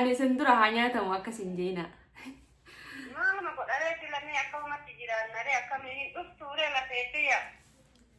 Ani sendura hanya tahu akka sinjena. Maaluma godhareetti lammii akkamumatti jiraannare akkamii dhuftuure lafeetti yaa.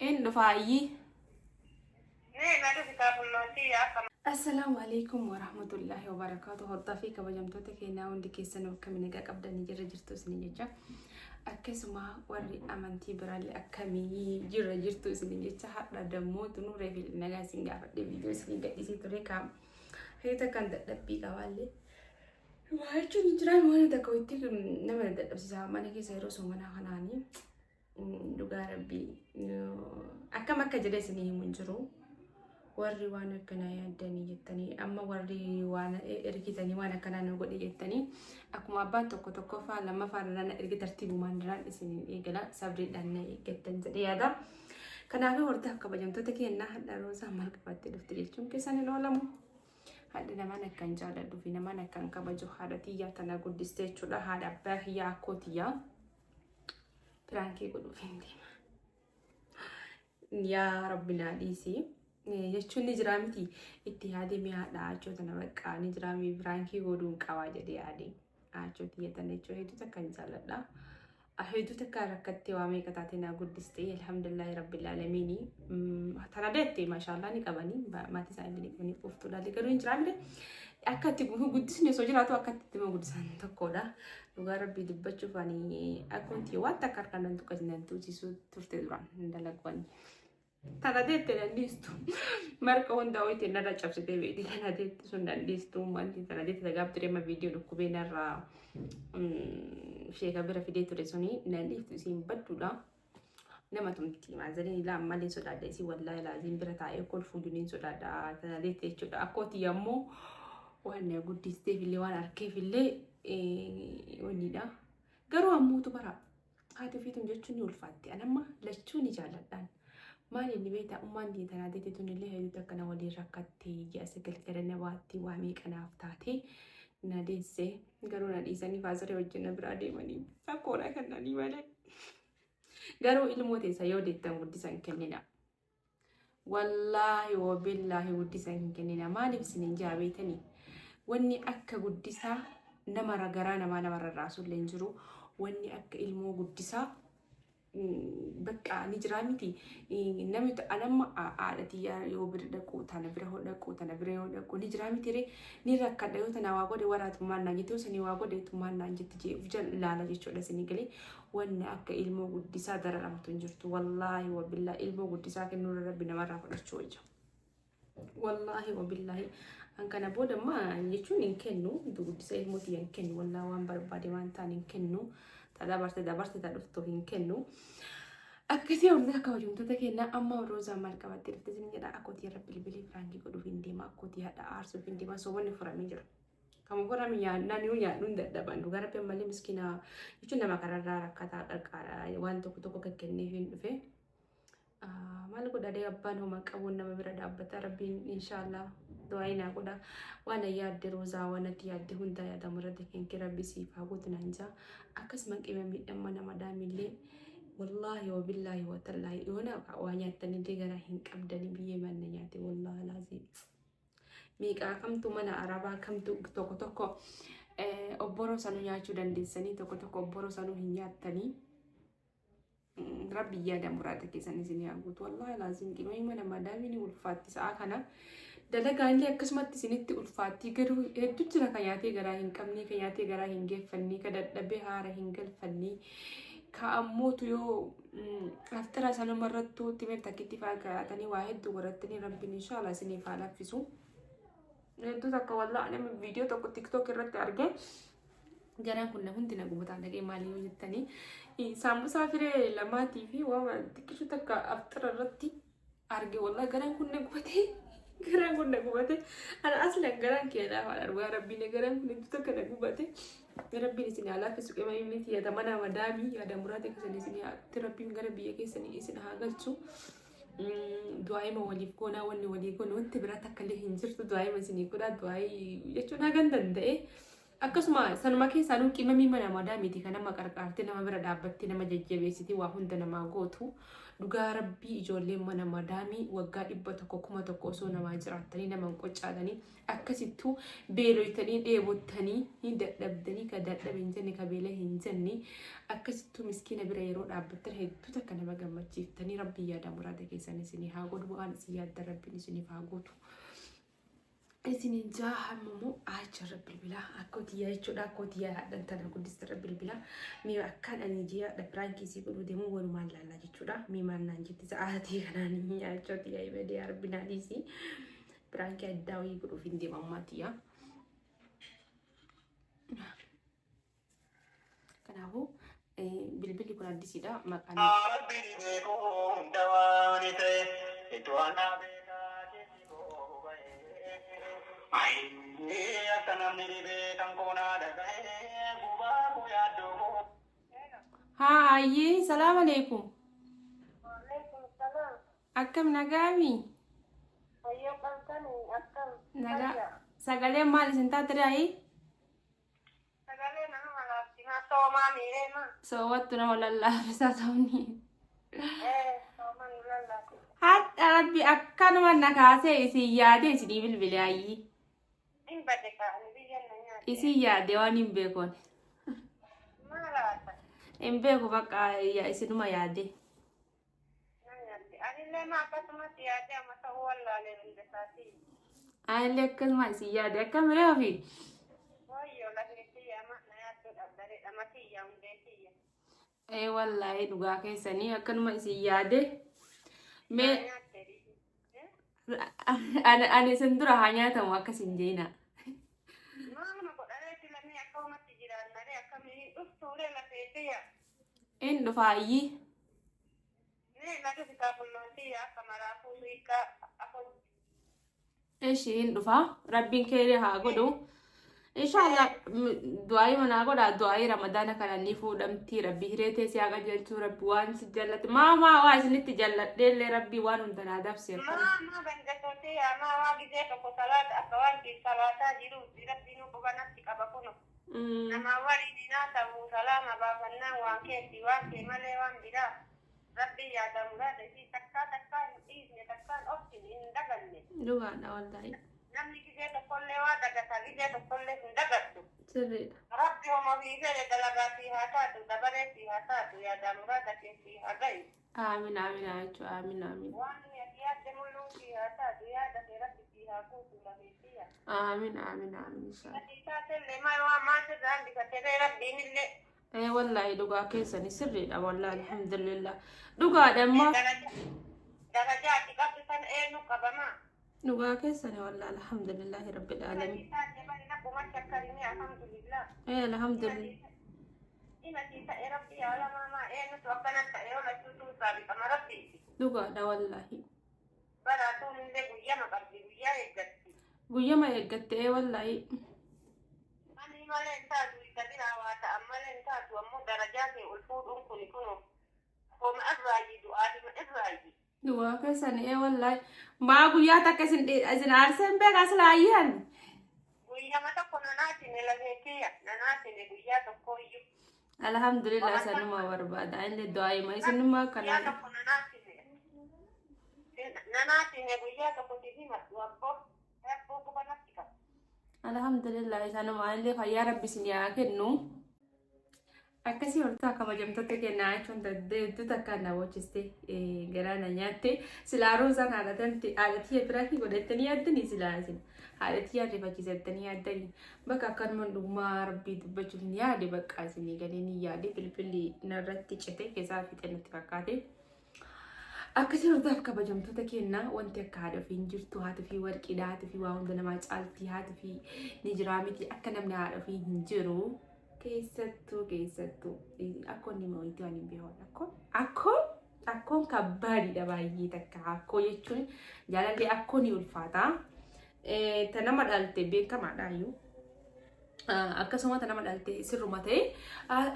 Endo faayi. Nee na dhufi kaafulloonti yaa akkam. Assalamu alaikum warahmatullahi wabarakatuh. Hortaa fi kabajamtoota keenyaa hundi keessan akkamii nagaa qabdanii jirtu isin jecha. Akkasuma warri amantii biraallee akkamii jirtu isin jecha hadha dammoo tunuree fi nagaa isin gaafadhe viidiyoo isin gadhiisee ture kaam. Heeta kan dadhabbii qabaallee. Waa jechuun jiraan waan takka itti nama dadhabsiisaa mana keessa yeroo somanaa kanaanii dhugaa rabbii akkam akka jedhe isinii himu hin jiru. Warri waan akkanaa yaaddanii jettanii amma warri waan ergitanii waan akkanaa nu godhe jettanii akkuma abbaan tokko faa lammaffaa irraan ergi tartiibumaan irraan isin eegala sabriidhaan na eeggattan jedhee yaada. Kanaafuu hortaa kabajamtoota keenyaa hadha roosaa maal qabattee dhufte jechuun keessan hin oolamu. Hadda namaan akkan jaaladhu fi namaan akkan kabaju haadha tiyyaa tana guddistee jechuudha. Haadha abbaa kiyyaa akkoo tiyyaa piraankii godhuuf hin deema. Yaa rabbi naa dhiisii jechuun ni jira miti itti yaadee mi'aadha achoo tana baqqaa ni jira mi piraankii godhuun qabaa jedhee yaadee achoo tiyya tana jechuun hedduutu akkan jaaladha. Hedduutu akka rakkattee waa meeqa taatee naa guddistee alhamdulillahi rabbil aalamiini. Tana deettee maashaallah ni qabanii maatii isaanii ni qabanii qoftuudha. Garuu hin jiraanne akka itti guddisni osoo jiraatu akka itti dhimma guddisan tokkodha. Dhugaa rabbii dubbachuuf ani akkumti waan takka harkaan tuqqasinan tuusisu turte duraan hin dalagwani. Tana deettee dandeessu. Marqa hundaa ho'iitti narra cabsitee beekti. Tana deettee sun dandeessu. Wanti tana deettee gaaftu deema viidiyoo dhukkubee narraa sheeka bira fidee ture suni nandiiftu isiin badduudha. Nama tumti maazaliin ilaa ammallee sodaadha isii wallaahi laaziin bira taa'ee kolfuu duniin sodaadha. Tana deettee jechuudha. Akkooti yemmuu waan guddisteef illee waan harkeef illee waniidha. Garuu ammuutu bara haati ofiitum jechuun ni ulfaatti. Anamma lachuu ni jaalladhaan. Maal inni beektaa ummaan tanaa deettee tun illee hedduutu akkana waliin rakkattee ji'a sagal gara nabaatti waa meeqanaaf taatee na deessee garuu na dhiisanii faasiree wajjin na biraa deemanii sakkoodha kan nanii malee. Garuu ilmoo teessa yoo deettan guddisan kennina. Wallaahi wabillaahi guddisan hin kennina. Maaliif isiniin jaabeetanii wanni akka guddisaa nama ragaraa namarra raasullee hin jiru. Wanni akka ilmoo guddisaa bakka ni jira miti namni anamma haadhatii yoo bira dhaqu tana bira hodhaqu tana bira yoo dhaqu ni jira miti ree ni rakkadha yoo tana waa godhe waraatummaan naan jettu sanii waa godhe tummaan naan jetti jeef ilaala jechuudha isinii galee wanni akka ilmoo guddisaa dararamtu hin jirtu wallaahi wabillaa ilmoo guddisaa kennuu rabbi namarraa fudhachuu wajja wallaahi wabillaahi an kana booda maa jechuun hin kennu guddisa ilmootii hin kennu wallaa waan barbaade waan ta'an hin kennu. Dabarte ta dhuftu hin kennu. Akkasii hundi akka hojjumtoota keenyaa amma roozaa maal qabattee dhufte isin jedha akkootii irra bilbilii firaankii godhuuf hin deema akkootii haadha aarsuuf hin deema sobanni furamee jira. Kamu furame nyaannaan yoo nyaannuun dadhaban dhugaa rabbi ammallee miskiina jechuun nama kararraa rakkataa qarqaara waan tokko kan kenneef hin dhufe. Maal godhadee abbaan homaa qabuun nama bira dhaabbata rabbiin inshaallah du'aa naa godha waan yaadde roozaa waan ati yaadde hundaa yaadamu irratti kenki rabbi siif haa gootu naan jaa akkasuma qima miidhamma nama daamillee wallaahi wabillaahi watallaahi yoona waa nyaattanii gara hin qabdanii biyyee manna nyaate wallaahi laazii miiqaa kamtu mana arabaa kamtu tokko obboroo sanuu nyaachuu dandeessanii tokko obboroo sanuu hin nyaattanii. Rabbi yaada muraada keessan isin yaa guutu wallaahi laazim qima mana madaamini ulfaatti sa'a kana dalagaan illee akkasumatti isinitti ulfaatti garuu hedduu jira kan nyaatee garaa hin qabne kan nyaatee garaa hin geeffannee kan dadhabee haara hin galfannee ka ammootu yoo aftara sanuma irrattuu timir takkitti faagaatanii waa hedduu godhattanii rabbiin inshaallah isiniif haa laffisu. Hedduu takka wallaahi nama viidiyoo tokko tiktook irratti argee garaan kun hundi na gubataan dhaqee maalii yoo jettanii saambusaa firee lamaatii fi waan xiqqishu takka aftara irratti arge wallaahi garaan kun na gubatee. Garaan kun na gubate ana aslan garaan keedhaa waan argaa rabbiin garaan kun hedduu takka na gubate rabbiin isin haa laaffisu qima imniti yaada mana madaamii yaada muraata keessan isin haa rabbiin gara biyya keessanii isin haa galchu. Du'aayima waliif goonaa wanni walii goonu wanti biraa takka illee hin jirtu du'aayima isinii godhaa du'aayii jechuun hagan danda'e akkasuma sanuma keessanuu qimamii mana madaamiti kan nama qarqaartee nama bira dhaabbattee nama jajjabeessiti waa hunda namaa gootu dhugaa rabbii ijoolleen mana madaamii waggaa 100,000 osoo namaa jiraattanii nama qoccaalanii akkasittuu beeloytanii dheebottanii hin dadhabdanii ka dadhabe hin jenne ka beela hin jenne akkasittuu miskiina bira yeroo dhaabbattan hedduu takka nama gammachiiftanii rabbii yaada muraada keessan isinii haa godhu waan isin yaadda rabbiin isiniif haa gootu. Isinin jahammu acha rabbil bila akoti ya icho da akoti ya dan tana kudis rabbil bila mi akkan ani jiya da pranki si kudu demu wonu man lalla icho da mi man nan jiti saati kanani ya icho ti ya ibede ya rabbina disi pranki adawi kudu finde mamati ya kanahu bilbili kun adisi da makani bilbili ko dawani te itu ana Hai, assalamualaikum. Waalaikumsalam. Akkam nagami? Ayo bangkani akkam. Naga. Sagale mal sinta trai? Sagale nama malapti ma soma mire ma. So wattu na walalla bisa tawni. Soma nulalla. Hat rabbi akkan man nakase isi yaade isi bilbil ayi. In badeka ni biyan nanya. Isi yaade wanin bekon. Malata. Embeko baka ya isi numa yaade. Nanya. Anile ma kasuma tiade amasa walla le ndesati. Alle kan ma isi yaade akkam refi. Wayo la tiya ma na ya to dare amati ya undetiya. Wallahi duga keessanii akkanuma isi yaade. Me ani sendura hanya tamu akkasin jeena. Mama godare tilami akkamatti jiraannare akkami ufture la feetiya. En dhufaayi. Ne la kitaabullooti akkamara fuuika akko. Ishiin dhufa rabbiin kee haa godhu. Inshallah du'aayi mana godha du'aayi ramadana kana ni fuudhamti rabbi hireetee si haqa jechu rabbi waan si jallate mama waa isinitti jalladheellee rabbi waan hundanaa dabse mama bangatoote ama waa gizee tokko salaata akka waan salaataa jiru rabbi nu qubanatti qaba kuno nama waliinaa ta'uu salaama baafannaan waan keetti waan kee malee waan biraa rabbi yaadamuraada isii takkaa hin dhiisne takkaan obsin hin daganne dhugaadha wallahi namni gizee tokkollee waa dagata gizee tokkollee hin dagattu sirriidha rabbi homo fiifere dalagaa fi haa taatu dabaree fi haa taatu yaadamuraada kee fi haa gayu aamin aamin jechu aamin aamin waan yaadde mul'uu fi haa taatu yaada kee rabbi fi haa kuutu lafeettiya aamin aamin aamin inshallah taatelle maa waa maata dhaan dikatere rabbiinillee wallahi dhugaa keessani sirriidha wallahi alhamdulillah dhugaadha amma darajaati qabdu san eenyu qabamaa dhugaa keessani wallahi alhamdulillah rabbil alamin alhamdulillah dhugaadha wallahi guyyama eeggatte wallahi Dua kesan wallahi ma guyyaa takka isin aarsen beeka aslaayyan guyyaa mata kono naati ne lameetiya nanaati ne guyyaa tokko iyyuu alhamdulillah sanuma barbaada ille du'aayi ma isinuma kana nanaati ne guyyaa tokko tifi matu abbo kubanatti qaba alhamdulillah sanuma ille fayyaa rabbi isin yaa kennu akkasii hortaa kabajamtoota kennaa jechuun hedduu takka na bochiste garaana nyaatte silaa roosaan haadhatii biraatti godhattanii yaaddanii silaa isin haadhatii yaadrifachiisattanii yaaddanii bakka akkanuma dhugmaa rabbii dubbachuuf ni yaade bakka isinii galee ni yaade bilbilli narratti cite keessaa fiixee natti fakkaate akkasii hortaaf kabajamtoota kennaa wanti akka haadha fi hin jirtu haati fi warqiidha haati fi waa hunda namaa caaltii haati fi ni jiraa miti akka namni haadha fi hin jiru. keessattuu akkonni mootii waan hin beekan akkoon kabbaadidha baay'ee takka akkoo jechuun jaalallee akkoon ulfaata ta nama dhaalte beekamaadhaayyuu akkasuma nama dhalte sirruma ta'e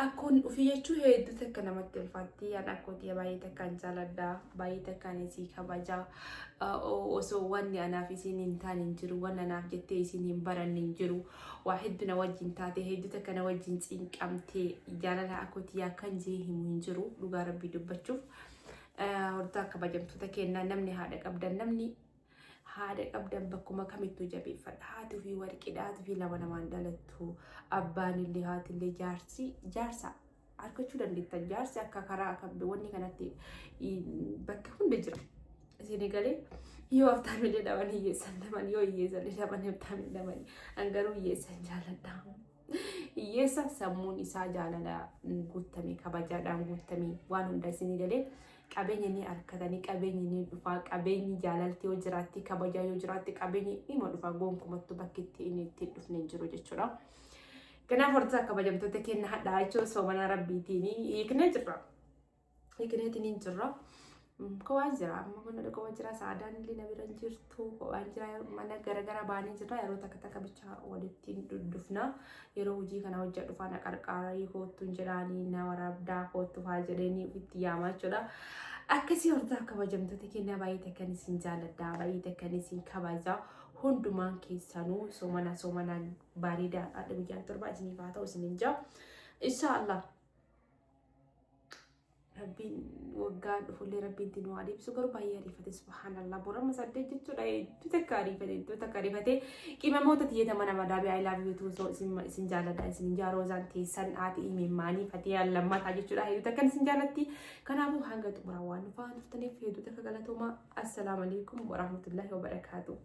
akkoon ofii jechuun hedduu takka namatti ulfaatti yaada akkootii baay'ee takkaan jaaladha baay'ee takkaan isii kabajaa osoo wanni anaaf isiin hin taane hin jiru wanni anaaf jettee isiin hin baranne hin jiru waa hedduu na wajjin taate hedduu takka na wajjin cinqamtee jaalala akkootii akkan jee himu hin jiru dhugaa rabbii dubbachuuf hortaa kabajamtoota kennaa namni haadha qabdan namni haadha qabdan bakkuma kamittuu jabeeffadha haati fi warqidha haati fi lama namaan dhalattu abbaan illee haati illee jaarsa argachuu dandeettan jaarsi akka karaa akka wanni kanatti bakka hunda jira isin galee yoo aftaan illee dhaban hiyyeessan dhaban yoo hiyyeessan dhaban aftaan dhaban angaruu hiyyeessan jaaladha hiyyeessa sammuun isaa jaalala guutame kabajaadhaan guutame waan hunda isin galee qabeenyi ni arkatanii qabeenyi ni dhufaa qabeenyi jaalalti yoo jiraatti kabajaa yoo jiraatti qabeenyi dhima dhufaa gonkumattu bakki itti dhufne hin jiru jechuudha. Kanaaf hortaa kabajamtoota kenna hadhaa jechuun soomana rabbiitiin hiiknee jirra. Hiikneetiin hin jirra. Kowaan jira amma mana dhaqoo jira saadaan illee na bira jirtu kowaan jira mana garagara baanii jira yeroo takka takka bicha walitti dhufna yeroo hojii kana hojjaa dhufaa na qarqaarii hoottuun jedhaanii na waraabdaa hoottu faa jedhanii itti yaamaa jechuudha. Akkasii hortaa kabajamtoota kenna baay'ee takkan isin jaaladha baay'ee takkan isin kabajaa hundumaan keessanuu soomanaan bareedaa adda guyyaan torba isiniif haa ta'u isinin jaa inshaallah. Rabbiin waggaan dhufullee rabbiin tinuu adeemsu garuu baay'ee ariifate subhaanallah borama saddeet jechuudha hedduu takka ariifate qimamoota tiyyatama nama daabii I love you too isin jaaladha isin jaaroozaan teessan haati imimmaanii fatee allammataa jechuudha hedduu takkan isin jaalatti kanaafuu hanga xumuraa waan dhufaa turtaniif hedduu takka galatoomaa assalaamu alaikum warahmatullahi wabarakaatuh.